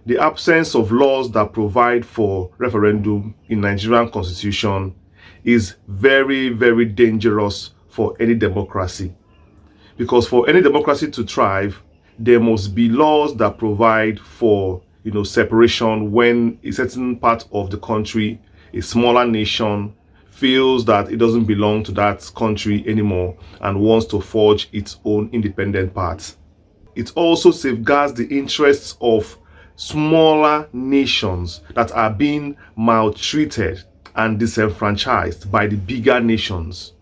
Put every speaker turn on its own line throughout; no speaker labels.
The absence of laws that provide for referendum in Nigerian constitution is very, very dangerous for any democracy. Because for any democracy to thrive, there must be laws that provide for separation when a certain part of the country, a smaller nation, feels that it doesn't belong to that country anymore and wants to forge its own independent path. It also safeguards the interests of smaller nations that are being maltreated and disenfranchised by the bigger nations.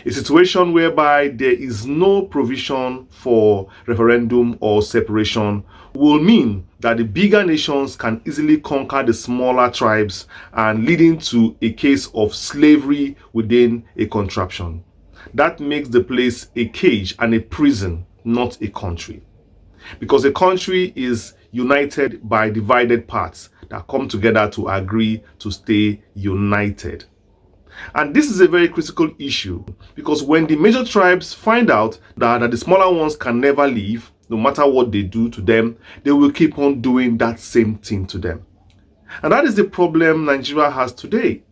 A situation whereby there is no provision for referendum or separation will mean that the bigger nations can easily conquer the smaller tribes and leading to a case of slavery within a contraption. That makes the place a cage and a prison, not a country. Because a country is united by divided parts that come together to agree to stay united. And this is a very critical issue because when the major tribes find out that the smaller ones can never leave, no matter what they do to them, they will keep on doing that same thing to them. And that is the problem Nigeria has today,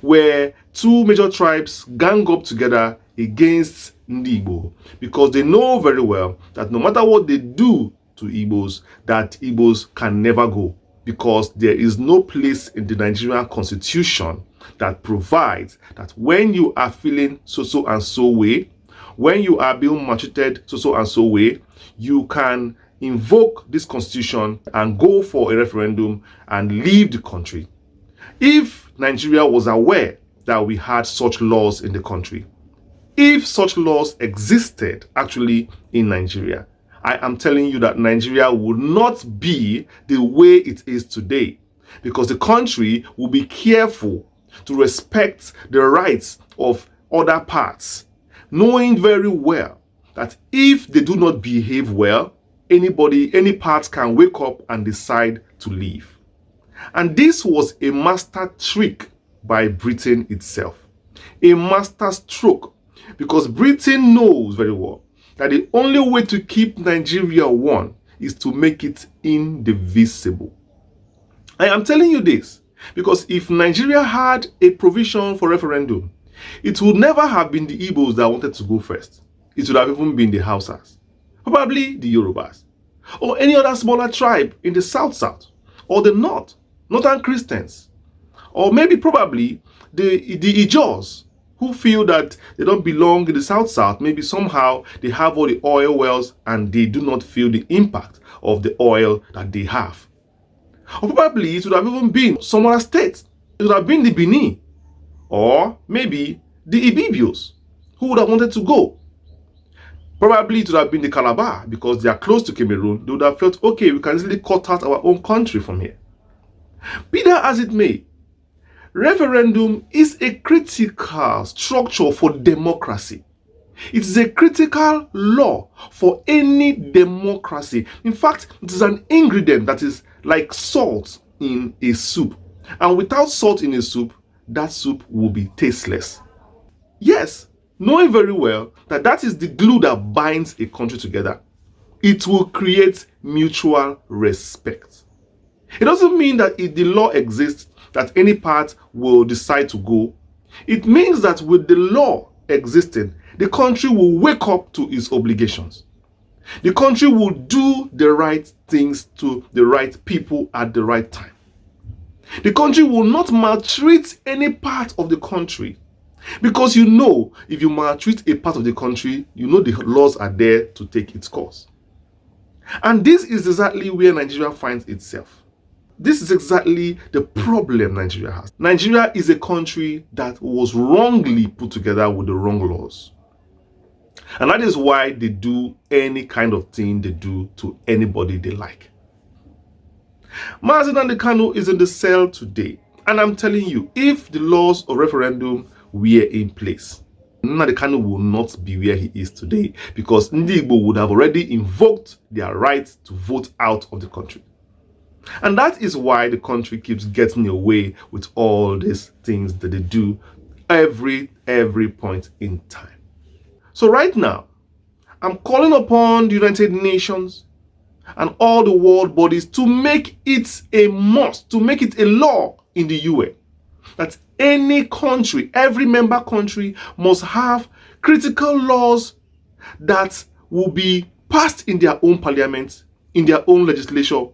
where two major tribes gang up together against Nnamdi because they know very well that no matter what they do to Igbos, that Igbos can never go because there is no place in the Nigerian constitution that provides that when you are feeling so and so way, when you are being maltreated so and so way, you can invoke this constitution and go for a referendum and leave the country. If Nigeria was aware that we had such laws in the country, if such laws existed actually in Nigeria, I am telling you that Nigeria would not be the way it is today because the country will be careful to respect the rights of other parts, knowing very well that if they do not behave well, any part can wake up and decide to leave. And this was a master trick by Britain itself, a master stroke, because Britain knows very well that the only way to keep Nigeria one is to make it indivisible. I am telling you this because if Nigeria had a provision for referendum, it would never have been the Igbos that wanted to go first. It would have even been the Hausas, probably the Yorubas, or any other smaller tribe in the South, or the Northern Christians, or maybe probably the Ijaws, who feel that they don't belong in the South, maybe somehow they have all the oil wells and they do not feel the impact of the oil that they have. Or probably it would have even been some other states. It would have been the Benin, or maybe the Ibibios, who would have wanted to go. Probably it would have been the Calabar, because they are close to Cameroon. They would have felt, okay, we can easily cut out our own country from here. Be that as it may, referendum is a critical structure for democracy. It is a critical law for any democracy. In fact, it is an ingredient that is like salt in a soup. And without salt in a soup, that soup will be tasteless. Yes, knowing very well that that is the glue that binds a country together. It will create mutual respect. It doesn't mean that if the law exists, that any part will decide to go. It means that with the law existing, the country will wake up to its obligations. The country will do the right things to the right people at the right time. The country will not maltreat any part of the country. Because if you maltreat a part of the country, the laws are there to take its course. And this is exactly where Nigeria finds itself. This is exactly the problem Nigeria has. Nigeria is a country that was wrongly put together with the wrong laws. And that is why they do any kind of thing they do to anybody they like. Nnamdi Kanu is in the cell today. And I'm telling you, if the laws of referendum were in place, Nnamdi Kanu will not be where he is today because Ndi Igbo would have already invoked their right to vote out of the country. And that is why the country keeps getting away with all these things that they do every point in time. So right now, I'm calling upon the United Nations, and all the world bodies to make it a must, to make it a law in the UN, that any country, every member country must have critical laws that will be passed in their own parliament, in their own legislature,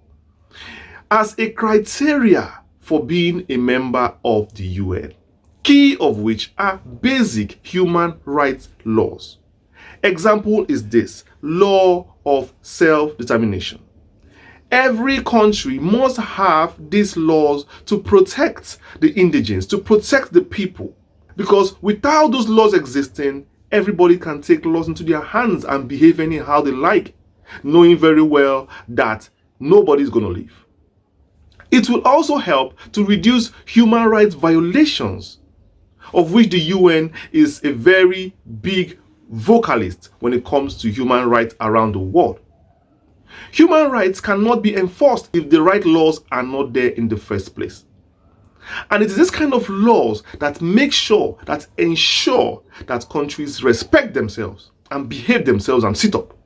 as a criteria for being a member of the UN, key of which are basic human rights laws. Example is this: law of self-determination. Every country must have these laws to protect the indigents, to protect the people. Because without those laws existing, everybody can take laws into their hands and behave anyhow they like, knowing very well that nobody's going to live. It will also help to reduce human rights violations, of which the UN is a very big vocalist when it comes to human rights around the world. Human rights cannot be enforced if the right laws are not there in the first place. And it is this kind of laws that ensure that countries respect themselves and behave themselves and sit up.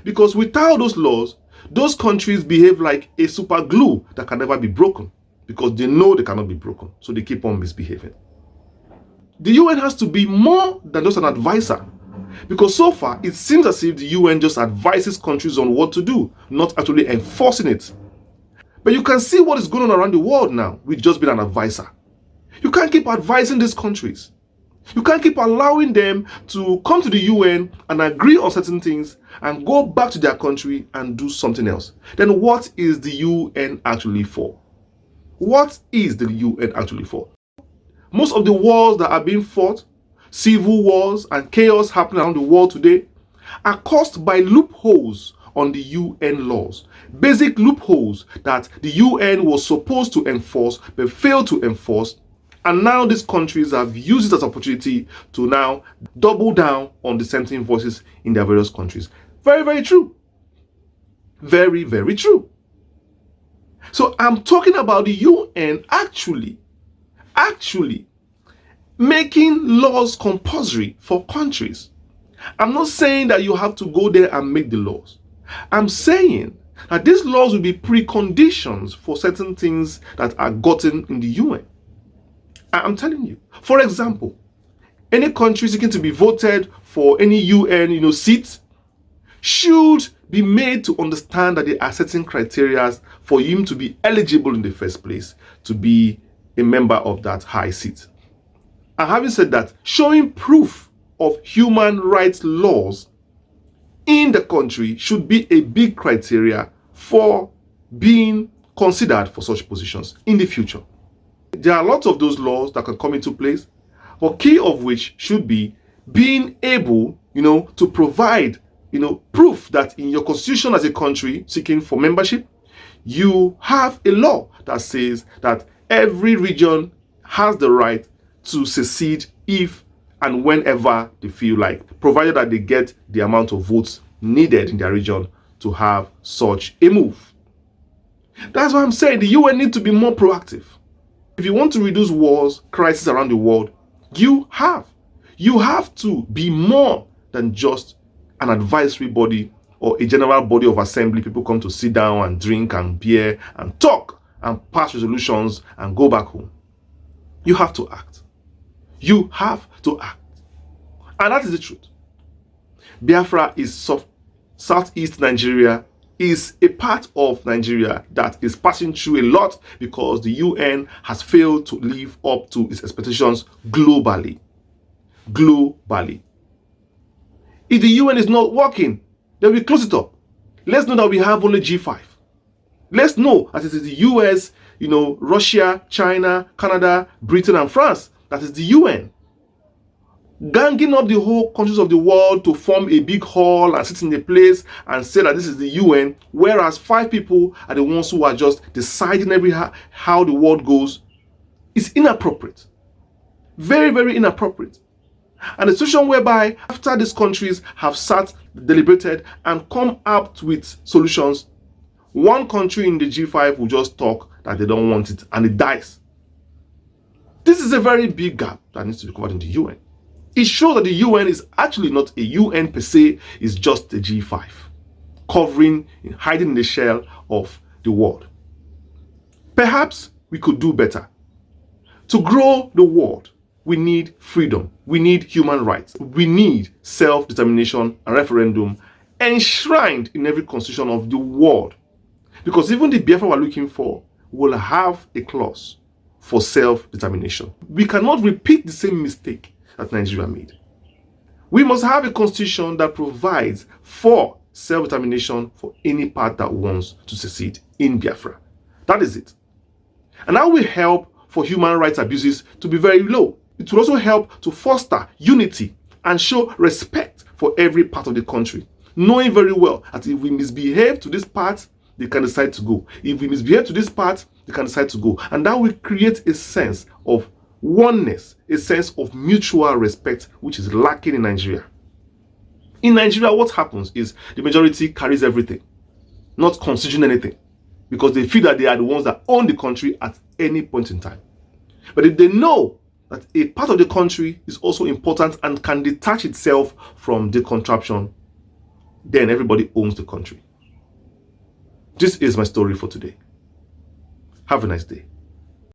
Because without those laws, those countries behave like a super glue that can never be broken, because they know they cannot be broken, so they keep on misbehaving. The UN has to be more than just an advisor, because so far it seems as if the UN just advises countries on what to do, not actually enforcing it. But you can see what is going on around the world now with just being an advisor. You can't keep advising these countries. You can't keep allowing them to come to the UN and agree on certain things and go back to their country and do something else. Then what is the UN actually for? What is the UN actually for? Most of the wars that are being fought, civil wars and chaos happening around the world today, are caused by loopholes on the UN laws. Basic loopholes that the UN was supposed to enforce but failed to enforce. And now these countries have used it as an opportunity to now double down on dissenting voices in their various countries. Very, very true. Very, very true. So I'm talking about the UN actually making laws compulsory for countries. I'm not saying that you have to go there and make the laws. I'm saying that these laws will be preconditions for certain things that are gotten in the UN. I'm telling you. For example, any country seeking to be voted for any UN, seat should be made to understand that there are certain criteria for him to be eligible in the first place to be a member of that high seat. And having said that, showing proof of human rights laws in the country should be a big criteria for being considered for such positions in the future. There are lots of those laws that can come into place, but key of which should be being able, to provide, proof that in your constitution as a country seeking for membership, you have a law that says that every region has the right to secede if and whenever they feel like, provided that they get the amount of votes needed in their region to have such a move. That's why I'm saying the UN needs to be more proactive. If you want to reduce wars, crises around the world, you have to be more than just an advisory body or a general body of assembly. People come to sit down and drink and beer and talk and pass resolutions and go back home. You have to act. You have to act. And that is the truth. Biafra is southeast Nigeria, is a part of Nigeria that is passing through a lot because the UN has failed to live up to its expectations globally. Globally. If the UN is not working, then we close it up. Let's know that we have only G5. Let's know that it is the US, Russia, China, Canada, Britain, and France. That is the UN. Ganging up the whole countries of the world to form a big hall and sit in a place and say that this is the UN, whereas 5 people are the ones who are just deciding how the world goes, is inappropriate. Very, very inappropriate. And a situation whereby after these countries have sat, deliberated, and come up with solutions, one country in the G5 will just talk that they don't want it and it dies. This is a very big gap that needs to be covered in the UN. It shows that the UN is actually not a UN per se, it's just a G5. covering, hiding in the shell of the world. Perhaps we could do better. To grow the world, we need freedom. We need human rights. We need self-determination and referendum enshrined in every constitution of the world. Because even the Biafra we're looking for will have a clause for self-determination. We cannot repeat the same mistake that Nigeria made. We must have a constitution that provides for self-determination for any part that wants to secede in Biafra. That is it. And that will help for human rights abuses to be very low. It will also help to foster unity and show respect for every part of the country, knowing very well that if we misbehave to this part, they can decide to go. If we misbehave to this part, they can decide to go. And that will create a sense of oneness, a sense of mutual respect, which is lacking in Nigeria. In Nigeria, what happens is the majority carries everything, not considering anything, because they feel that they are the ones that own the country at any point in time. But if they know that a part of the country is also important and can detach itself from the contraption, then everybody owns the country. This is my story for today. Have a nice day.